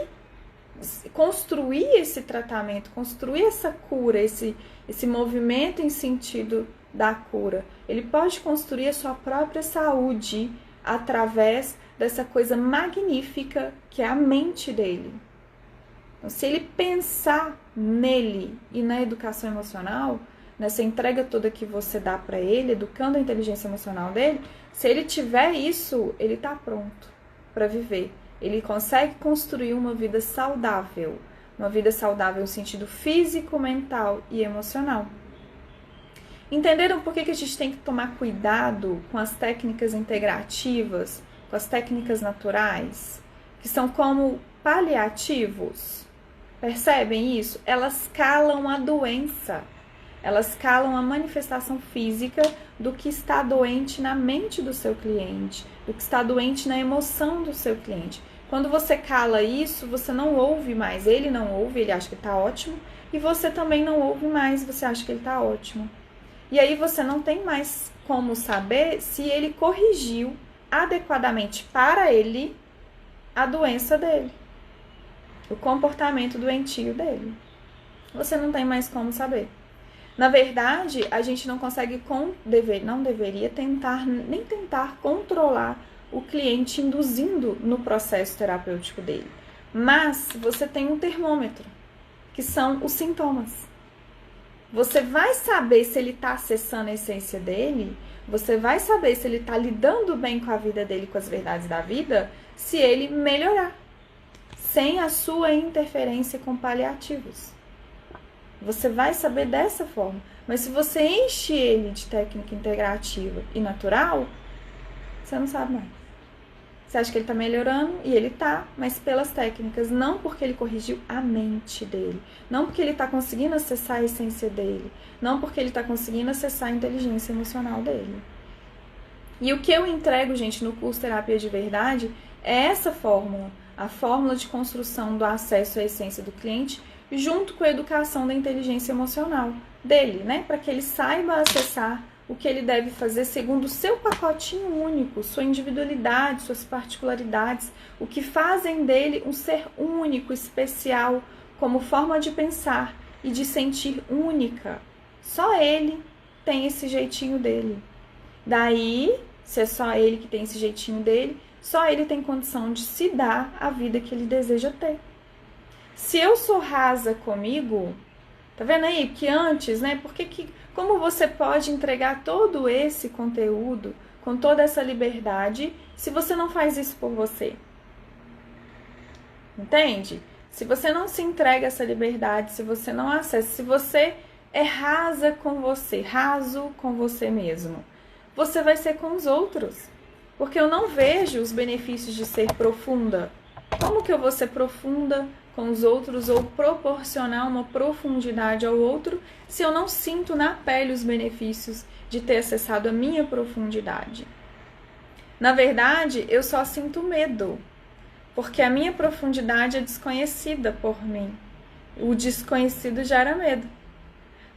construir esse tratamento, construir essa cura, esse movimento em sentido da cura. Ele pode construir a sua própria saúde através dessa coisa magnífica que é a mente dele. Então, se ele pensar nele e na educação emocional, nessa entrega toda que você dá para ele, educando a inteligência emocional dele, se ele tiver isso, ele está pronto para viver. Ele consegue construir uma vida saudável no sentido físico, mental e emocional. Entenderam por que a gente tem que tomar cuidado com as técnicas integrativas, com as técnicas naturais, que são como paliativos? Percebem isso? Elas calam a doença. Elas calam a manifestação física do que está doente na mente do seu cliente, do que está doente na emoção do seu cliente. Quando você cala isso, você não ouve mais. Ele não ouve, ele acha que está ótimo. E você também não ouve mais, você acha que ele está ótimo. E aí você não tem mais como saber se ele corrigiu adequadamente para ele a doença dele, o comportamento doentio dele. Você não tem mais como saber. Na verdade, a gente não consegue, não deveria nem tentar controlar o cliente induzindo no processo terapêutico dele. Mas você tem um termômetro, que são os sintomas. Você vai saber se ele está acessando a essência dele, você vai saber se ele está lidando bem com a vida dele, com as verdades da vida, se ele melhorar, sem a sua interferência com paliativos. Você vai saber dessa forma. Mas se você enche ele de técnica integrativa e natural, você não sabe mais. Você acha que ele está melhorando? E ele tá, mas pelas técnicas, não porque ele corrigiu a mente dele, não porque ele está conseguindo acessar a essência dele, não porque ele está conseguindo acessar a inteligência emocional dele. E o que eu entrego, gente, no curso Terapia de Verdade é essa fórmula, a fórmula de construção do acesso à essência do cliente, junto com a educação da inteligência emocional dele, né? Para que ele saiba acessar o que ele deve fazer segundo o seu pacotinho único, sua individualidade, suas particularidades, o que fazem dele um ser único, especial, como forma de pensar e de sentir única. Só ele tem esse jeitinho dele. Daí, se é só ele que tem esse jeitinho dele, só ele tem condição de se dar a vida que ele deseja ter. Se eu sou rasa comigo, tá vendo aí? Que antes, né? Como você pode entregar todo esse conteúdo com toda essa liberdade se você não faz isso por você? Entende? Se você não se entrega essa liberdade, se você não acessa, se você é rasa com você, raso com você mesmo, você vai ser com os outros. Porque eu não vejo os benefícios de ser profunda. Como que eu vou ser profunda com os outros ou proporcionar uma profundidade ao outro se eu não sinto na pele os benefícios de ter acessado a minha profundidade? Na verdade, eu só sinto medo, porque a minha profundidade é desconhecida por mim. O desconhecido gera medo.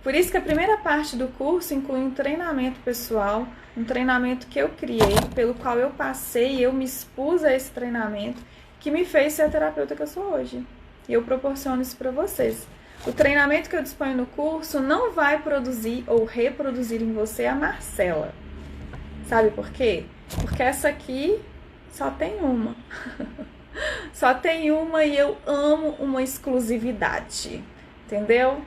Por isso que a primeira parte do curso inclui um treinamento pessoal, um treinamento que eu criei, pelo qual eu passei e eu me expus a esse treinamento, que me fez ser a terapeuta que eu sou hoje. E eu proporciono isso para vocês. O treinamento que eu disponho no curso não vai produzir ou reproduzir em você a Marcela. Sabe por quê? Porque essa aqui só tem uma. Só tem uma e eu amo uma exclusividade. Entendeu?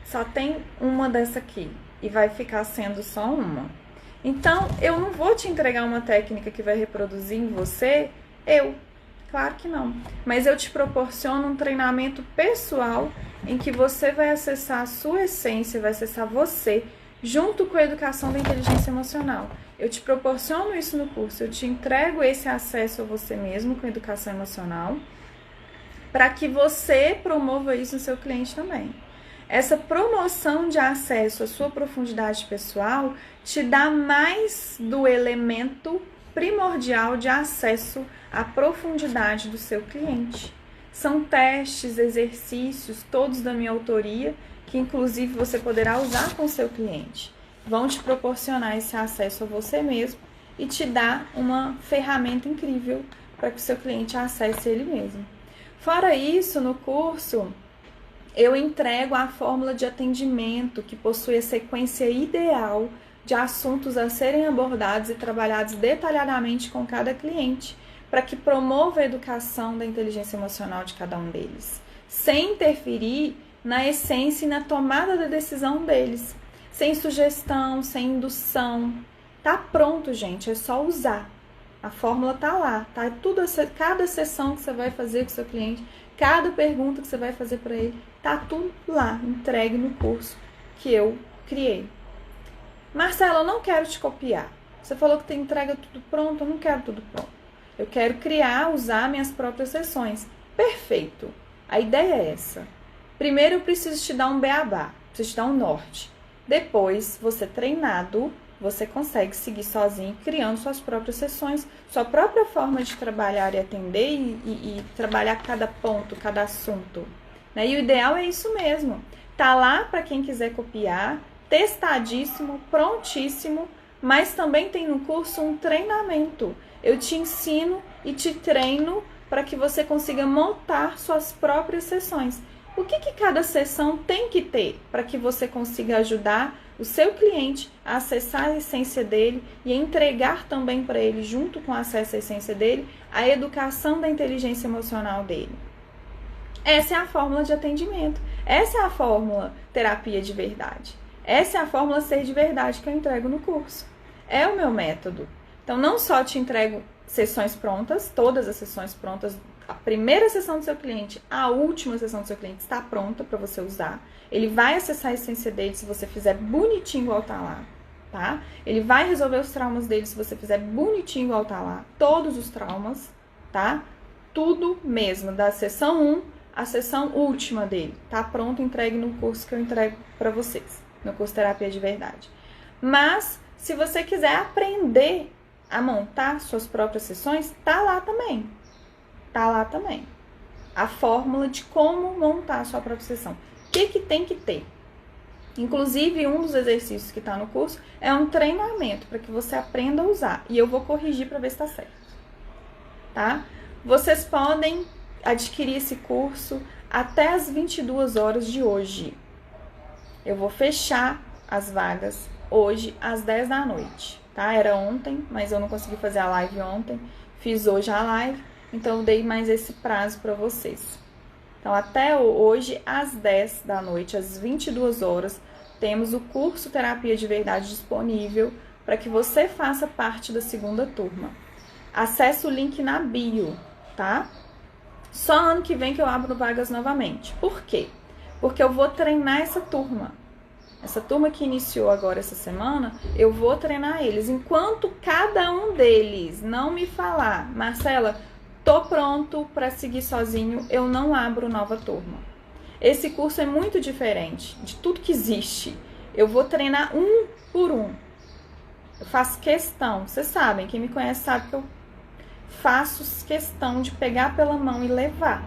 Só tem uma dessa aqui e vai ficar sendo só uma. Então, eu não vou te entregar uma técnica que vai reproduzir em você, claro que não. Mas eu te proporciono um treinamento pessoal em que você vai acessar a sua essência, vai acessar você, junto com a educação da inteligência emocional. Eu te proporciono isso no curso, eu te entrego esse acesso a você mesmo com a educação emocional, para que você promova isso no seu cliente também. Essa promoção de acesso à sua profundidade pessoal te dá mais do elemento primordial de acesso à profundidade do seu cliente. São testes, exercícios, todos da minha autoria, que inclusive você poderá usar com o seu cliente. Vão te proporcionar esse acesso a você mesmo e te dar uma ferramenta incrível para que o seu cliente acesse ele mesmo. Fora isso, no curso, eu entrego a fórmula de atendimento que possui a sequência ideal de assuntos a serem abordados e trabalhados detalhadamente com cada cliente, para que promova a educação da inteligência emocional de cada um deles, sem interferir na essência e na tomada da decisão deles, sem sugestão, sem indução. Tá pronto, gente, é só usar. A fórmula tá lá, tá? Cada sessão que você vai fazer com o seu cliente, cada pergunta que você vai fazer para ele, tá tudo lá, entregue no curso que eu criei. Marcela, eu não quero te copiar. Você falou que tem entrega tudo pronto, eu não quero tudo pronto. Eu quero criar, usar minhas próprias sessões. Perfeito. A ideia é essa. Primeiro eu preciso te dar um beabá, preciso te dar um norte. Depois, você treinado, você consegue seguir sozinho, criando suas próprias sessões, sua própria forma de trabalhar e atender e trabalhar cada ponto, cada assunto. Né? E o ideal é isso mesmo. Tá lá para quem quiser copiar, testadíssimo, prontíssimo, mas também tem no curso um treinamento. Eu te ensino e te treino para que você consiga montar suas próprias sessões. O que cada sessão tem que ter para que você consiga ajudar o seu cliente a acessar a essência dele e a entregar também para ele, junto com o acesso à essência dele, a educação da inteligência emocional dele? Essa é a fórmula de atendimento. Essa é a fórmula terapia de verdade. Essa é a fórmula ser de verdade que eu entrego no curso. É o meu método. Então, não só te entrego sessões prontas, todas as sessões prontas, a primeira sessão do seu cliente, a última sessão do seu cliente está pronta para você usar. Ele vai acessar a essência dele se você fizer bonitinho igual tá lá. tá? Ele vai resolver os traumas dele se você fizer bonitinho igual tá lá. Todos os traumas, tá? Tudo mesmo, da sessão 1 à sessão última dele. Tá pronto, entregue no curso que eu entrego pra vocês. No curso Terapia de Verdade. Mas, se você quiser aprender a montar suas próprias sessões, tá lá também. Tá lá também. A fórmula de como montar a sua própria sessão. O que tem que ter? Inclusive, um dos exercícios que está no curso é um treinamento para que você aprenda a usar. E eu vou corrigir para ver se está certo. Tá? Vocês podem adquirir esse curso até as 22 horas de hoje. Eu vou fechar as vagas hoje às 10 da noite. Tá? Era ontem, mas eu não consegui fazer a live ontem. Fiz hoje a live, então eu dei mais esse prazo para vocês. Então, até hoje, às 10 da noite, às 22 horas, temos o curso Terapia de Verdade disponível para que você faça parte da segunda turma. Acesse o link na bio, tá? Só ano que vem que eu abro vagas novamente. Por quê? Porque eu vou treinar essa turma. Essa turma que iniciou agora essa semana, eu vou treinar eles. Enquanto cada um deles não me falar, Marcela, tô pronto para seguir sozinho, eu não abro nova turma. Esse curso é muito diferente de tudo que existe. Eu vou treinar um por um. Eu faço questão, vocês sabem, quem me conhece sabe que eu faço questão de pegar pela mão e levar.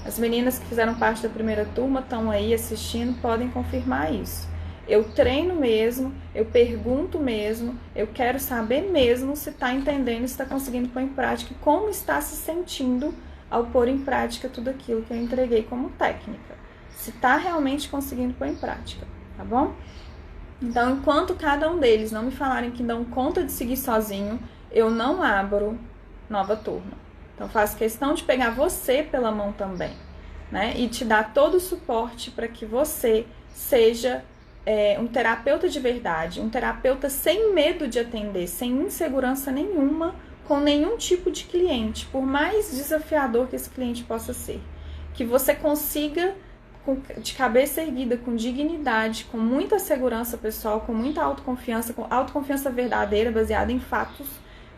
As meninas que fizeram parte da primeira turma estão aí assistindo, podem confirmar isso. Eu treino mesmo, eu pergunto mesmo, eu quero saber mesmo se está entendendo, se está conseguindo pôr em prática, como está se sentindo ao pôr em prática tudo aquilo que eu entreguei como técnica. Se está realmente conseguindo pôr em prática, tá bom? Então, enquanto cada um deles não me falarem que dão conta de seguir sozinho, eu não abro nova turma. Então, faço questão de pegar você pela mão também, né? E te dar todo o suporte para que você seja um terapeuta de verdade, um terapeuta sem medo de atender, sem insegurança nenhuma, com nenhum tipo de cliente, por mais desafiador que esse cliente possa ser. Que você consiga, de cabeça erguida, com dignidade, com muita segurança pessoal, com muita autoconfiança, com autoconfiança verdadeira, baseada em fatos,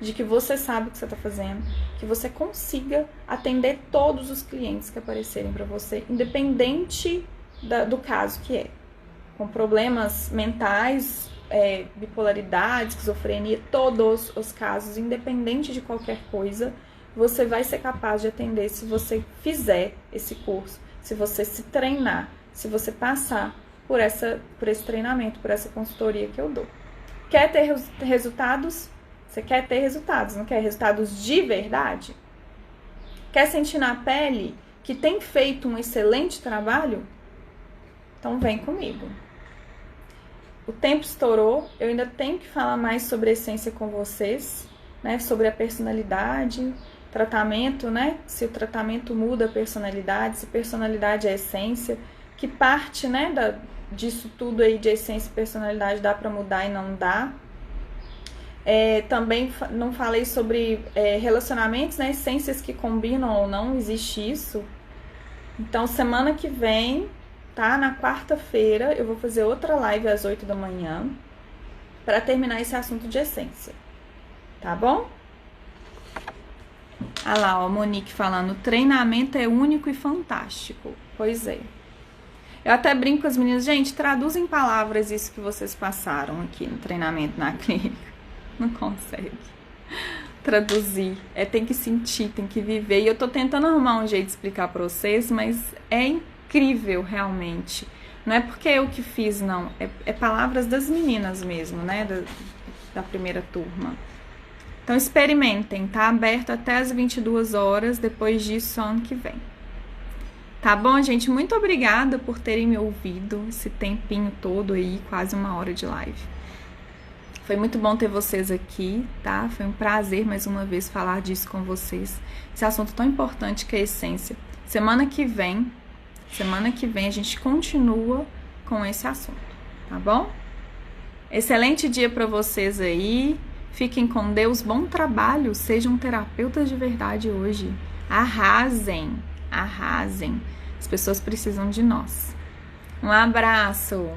de que você sabe o que você está fazendo, que você consiga atender todos os clientes que aparecerem para você, independente do caso que é. Com problemas mentais, bipolaridade, esquizofrenia, todos os casos, independente de qualquer coisa, você vai ser capaz de atender se você fizer esse curso, se você se treinar, se você passar por esse treinamento, por essa consultoria que eu dou. Quer ter resultados? Você quer ter resultados, não quer resultados de verdade? Quer sentir na pele que tem feito um excelente trabalho? Então vem comigo. O tempo estourou, eu ainda tenho que falar mais sobre a essência com vocês, né? Sobre a personalidade, tratamento, né? Se o tratamento muda a personalidade, se personalidade é essência, que parte, né, disso tudo aí de essência e personalidade dá para mudar e não dá. Também não falei sobre relacionamentos, né? Essências que combinam ou não, existe isso. Então, semana que vem, tá? Na quarta-feira, eu vou fazer outra live às 8 da manhã para terminar esse assunto de essência. Tá bom? Ah lá, ó, Monique falando, treinamento é único e fantástico. Pois é. Eu até brinco com as meninas, gente, traduz em palavras isso que vocês passaram aqui no treinamento na clínica. Não consegue traduzir. Tem que sentir, tem que viver. E eu tô tentando arrumar um jeito de explicar pra vocês, mas é incrível realmente. Não é porque eu que fiz, não. É palavras das meninas mesmo, né? Da primeira turma. Então experimentem, tá aberto até as 22 horas, depois disso ano que vem. Tá bom, gente? Muito obrigada por terem me ouvido esse tempinho todo aí, quase uma hora de live. Foi muito bom ter vocês aqui, tá? Foi um prazer mais uma vez falar disso com vocês. Esse assunto tão importante que é a essência. Semana que vem a gente continua com esse assunto, tá bom? Excelente dia para vocês aí. Fiquem com Deus, bom trabalho. Sejam terapeutas de verdade hoje. Arrasem, arrasem. As pessoas precisam de nós. Um abraço.